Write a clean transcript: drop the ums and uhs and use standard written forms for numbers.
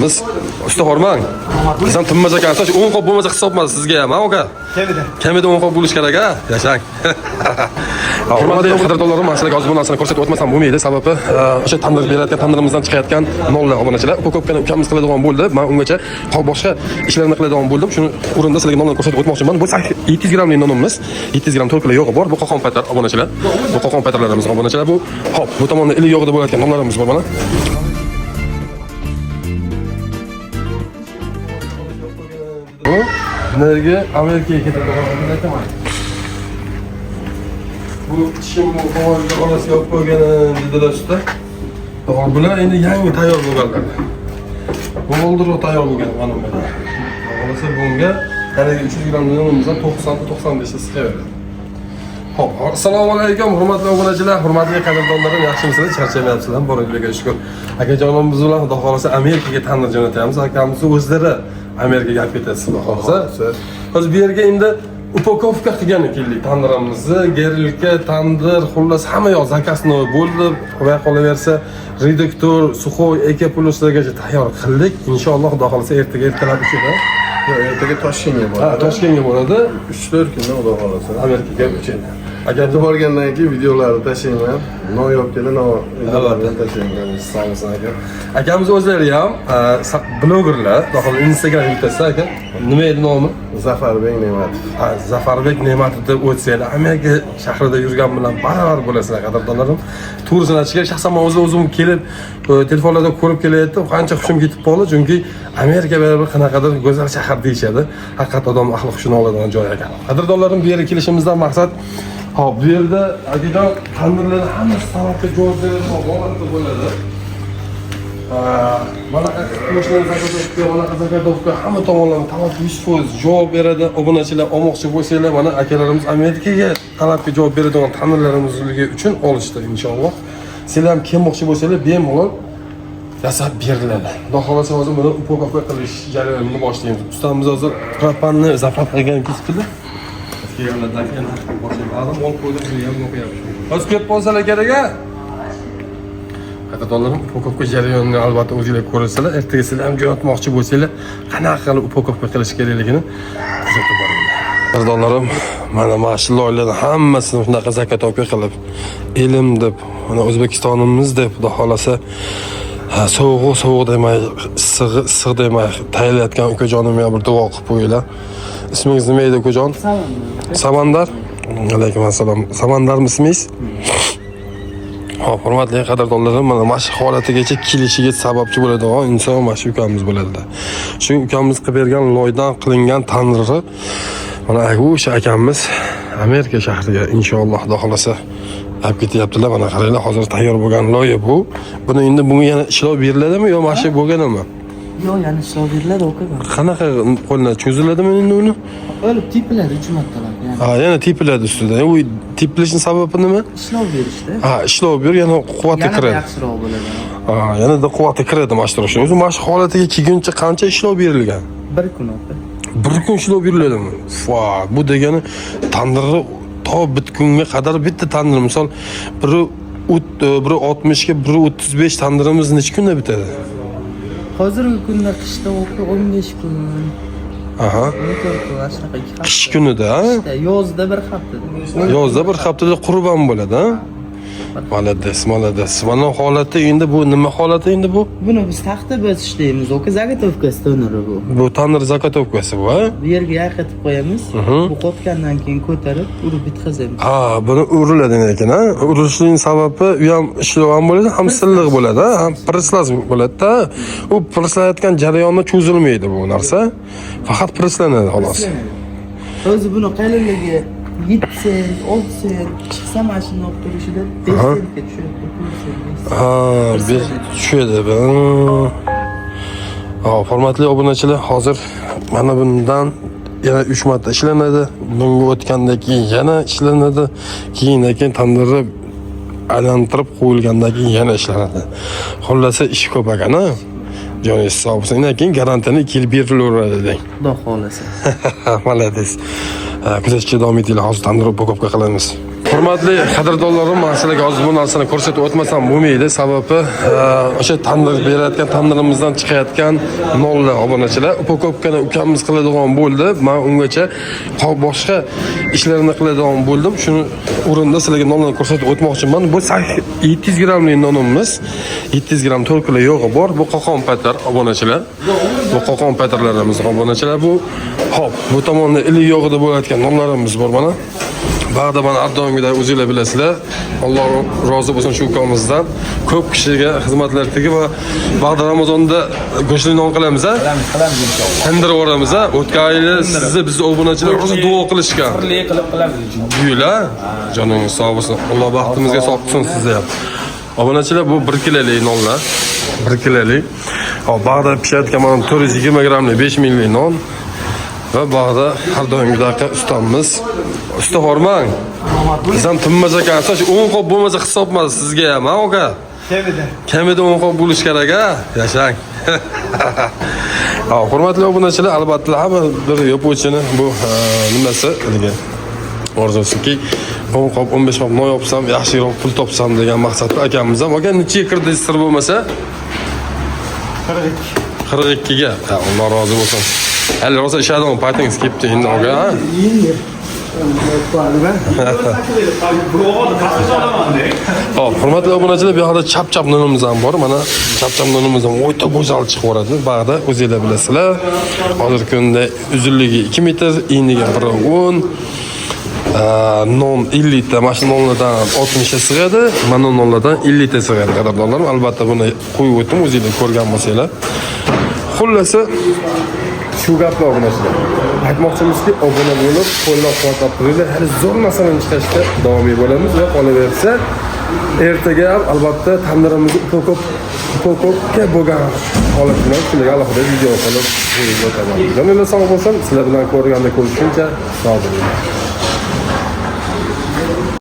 Biz usta hormang. Biz ham tinmaz ekansiz. 10 qop bo'lmasa hisobmas sizga ham, aka. Kamida 10 qop bo'lish kerak, a? Yashang. Hurmatli qadrdonlarim, mana sizlarga hozir bu narsani ko'rsatib o'tmasam bo'lmaydi. Sababi o'sha tandir berayotgan tandirimizdan chiqayotgan nollar obunachilar. Ko'pgina ukamiz qiladigan bo'ldi. Men ungacha boshqa ishlarni qiladigan bo'ldim. Shuni o'rinda sizlarga nollarni ko'rsatib o'tmoqchiman. Bu 700 grammlik nonimiz. 700 gramm to'rtli yog'i bor. Bu qo'qon patar obunachilar. Bu qo'qon patarlarimiz obunachilar. Bu hop, bu tomonda iliq yog'ida bo'layotgan nonlarimiz bor mana. Nerga Amerikaga ketadigan aytaman. Bu tishim havoga orasiga olib qo'yganim dedilar usta. To'g'ri, bular endi yangi tayyor bo'lganlar. Bu oldinroq tayyor bo'lgan mana bular. Xolasa bunga haligi 300 gramm nonimizdan 90-95 ta chiqaveradi. Hop, assalomu alaykum hurmatli obunachilar, hurmatli qadrdonlarim, yaxshimisizlar? Charchamayapsizlar? Boringlarga shukr. Akajonimiz bilan Xudo xolasa Amerikaga tandir jo'natamiz. Akamiz o'zlari Amerikaga olib ketasiz, Xudo xolasa. Biz bu yerga endi upakovka qilgan ekanlik tandirimizni, gerilka, tandir, xullas hamma yoq zakasni bo'ldi. Va qolaversa, reduktor, suxoy, aka pluslargacha tayyor qildik. Inshaalloh Xudo xolasa ertalab uchida. Yo'q, ertaga Toshkentga boradi. Ha, Toshkentga boradi. 3-4 kunda Xudo xolasa. Amerikaga uchadi. Akamni borgandan keyin videolarni tashlayman. Noyob kelin, videolarni tashlayman. Sog'olsin aka. Akamiz o'zlari ham blogerlar, daxil Instagram yutasa aka. Nima edi nomi? Zafarbek Ne'matov. Zafarbek Ne'matov deb o'tsanglar, Amerika shahrida yurgan bilan baravar bo'lasizlar, qadrdonlarim. Turisini aytishga shaxsan men o'zim kelib, telefonlarda ko'rib kelyapti. Qancha xushim ketib qoldi, chunki Amerika baribir qanaqadir go'zal shahar deyishadi. Haqiqat odam ahli xushini oladigan joy ekan. Qadrdonlarim, bu yerga kelishimizdan maqsad hop, bu yerda akajon tandirlarni hammasi savatga javob beradigan holatda bo'ladi. Mana zakazovka hamma tomonlama talab 100% javob beradi. Obunachilar olmoqchi bo'lsanglar, mana akalarimiz Amerikaga talabga javob beradigan tandirlarimizligi uchun olishdi inshaalloh. Sizlar ham kelmoqchi bo'lsanglar, bemalol yasab beriladi. Xudo xolasa hozir buni upakovka qilish jarayonini boshlaymiz. Ustamiz hozir propanni zapravka qilgan kesibdi. Yerlardan yana boshlaymiz. Olib qo'ydim, bu ham o'qiyapmiz. Hozir kelib qolsalar kerak-a? Qadrdonlarim, upakovka jarayonini albatta o'zingizlar ko'rasizlar. Ertaga sizlar ham jo'natmoqchi bo'lsanglar, qanaqa qilib upakovka qilish kerakligini kuzatib boringlar. Qadrdonlarim, mana mashinalarning hammasini shunaqa zakatobga qilib, elim deb, mana O'zbekistonimiz deb, xudo xolasa sovuq demay, issiq demay tayyorlayotgan ukajonimga bir duo qilib qo'yinglar. İsmingiz nima edi ukajon? Samandar. Alaykum assalom. Samandarmi ismingiz? Hop, hurmatli qadrdonlarim, mana shu holatigacha kelishiga sababchi bo'ladigan inson mana shu ukamiz bo'ladi. Shu ukamiz qilib bergan loydan qilingan tandirni mana o'sha akamiz Amerika shahriga inshaalloh Xudo xolasa olib ketyaptilar. Mana qaranglar, hozir tayyor bo'lgan loyi bu. Buni endi bunga yana ishlov beriladimi yo mana shu bo'lganmi? Yo'q, yana ishlov beriladi, o'qigan. Qanaqa qo'ldan cho'ziladimi endi uni? O'lib tepiladi 3 martalab, ya'ni. Ha, yana tepiladi ustidan. U tepilishning sababi nima? Ishlov berishda. Ha, ishlov ber, yana quvvati kiradi. Yana yaxshiroq bo'ladi. Ha, yanada quvvati kiradi mashturishning. O'zi mana shu holatiga kelguncha qancha ishlov berilgan? 1 kun o'tdi. 1 kun ishlov beriladimi? Fa, bu degani tandirni to bitgunga qadar bitta tandir, misol biri 60 ga, biri 35 tandirimiz necha kunda bitadi? Hozirgi kunda qishda 15 kun. Aha. Qish kunida, ha? Yozda 1 haftada. Yozda 1 haftada qurban bo'ladi, ha? Malades. Mana holati endi bu nima holati endi bu? Buni biz taxta bosish deymiz. Zagatovkasi taniri bu. Bu tandir zagatovkasi bu, ha? Bu yerga yaqitib qo'yamiz. Bu qotgandan keyin ko'tarib, urib bitkazamiz. Ha, buni uriladi ekan, ha? Urilishning sababi u ham ishlov ham bo'ladi, ham silliq bo'ladi, ha? Ham preslas bo'ladi-da. U preslayotgan jarayonda cho'zilmaydi bu narsa. Faqat preslanadi xolos. O'zi buni qalinligi 7 sent, 6 sent chiqsa mashina olib turishida 5 sentga tushadi. Ha, tushadi. Hurmatli obunachilar, hozir mana bundan yana 3 marta ishlanadi. Bunga o'tgandan keyin yana ishlanadi. Keyin tandirni aylantirib qo'yilgandan keyin yana ishlanadi. Xollasa ish ko'p ekan-a? Joningiz sog' bo'lsin. Keyin garantiyani 2 yil berilaveradi deng. Xudo xolasa. Malades. Kuzatishga davom etinglar. Hozir tandir upakovka qilamiz. Hurmatli qadrdonlarim, men sizlarga hozir bu narsani ko'rsatib o'tmasam bo'lmaydi. Sababi o'sha tandir berayotgan tandirimizdan chiqayotgan nonlar obunachilar upakovkani ukamiz qiladigan bo'ldi. Men ungacha boshqa ishlarni qiladigan bo'ldim. Shuni o'rinda sizlarga nonlarni ko'rsatib o'tmoqchiman. Bu 700 grammlik nonimiz. 700 gram 4 kilo yog'i bor. Bu qo'qon patar obunachilar. Bu qo'qon patarlarimiz obunachilar. Bu hop, bu tomonda iliq yog'ida bo'layotgan nonlarimiz bor mana. Ba'da mana Ardongidan o'zingizlar bilasizlar. Alloh rozi bo'lsin shu ukamizdan. Ko'p kishiga xizmatlar tegib va ba'da Ramazonda go'shtli non qilamiz, ha? Qilamiz inshaalloh. Tandirib yuboramiz, ha? O'tgan yili sizni biz obunachilar rosa duo qilishgan. Qilib qilamiz inshaalloh. Buyurlar. Joningiz sog' bo'lsin. Alloh baxtimizga sog' qilsin sizni ham. Obunachilar bu 1 kilolik nonlar. 1 kilolik. Hop, ba'da pishayotgan mana 420 grammlik 5 millik non. Va bog'da har doimgidek ustamiz. Usta hormang. Siz ham tinmas ekansiz. 10 qop bo'lmasa hisob emas sizga ham, ha, aka? Kamida 10 qop bo'lish kerak, ha? Yashang. Ha, hurmatli obunachilar, albatta hamma bir yopuvchini bu nimasi degan orzusiki 10 qop 15 qop non yopsam, yaxshiroq pul topsam degan maqsadda akamiz ham. Aka necha kirdi sir bo'lmasa? 42 ga. Ha, Alloh rozi bo'lsin. Hali rosa ishadigan paytingiz kelibdi endi, aka. Hop, hurmatli obunachilar, bu yoqda chap-chap nonimiz ham bor. Mana chap-chap nonimiz ham o'ta go'zal chiqib yoradi. Ba'da o'zingizlar bilasizlar. Hozirgi kunda uzunligi 2 metr, eniga 1.10. Non 50 ta, mana shu nonlardan 60 ta sig'adi, mana nonlardan 50 ta sig'adi qadrdonlarim. Albatta buni qo'yib o'tdim, o'zingizlar ko'rgan bo'lsanglar. Xullasi shu gaplar obunachilar. Aytmoqchimizki, obuna bo'lib, qo'llab-quvvatlab turinglar. Hali zo'r narsani chiqarishda davom bo'lamiz va qolaversa, ertaga ham albatta tandirimizni upakovka bo'lgan holat bilan sizlarga alohida video qilib qo'yib o'taman. Joninglar sog' bo'lsin, sizlar bilan ko'rganda ko'rishguncha sog' bo'ling.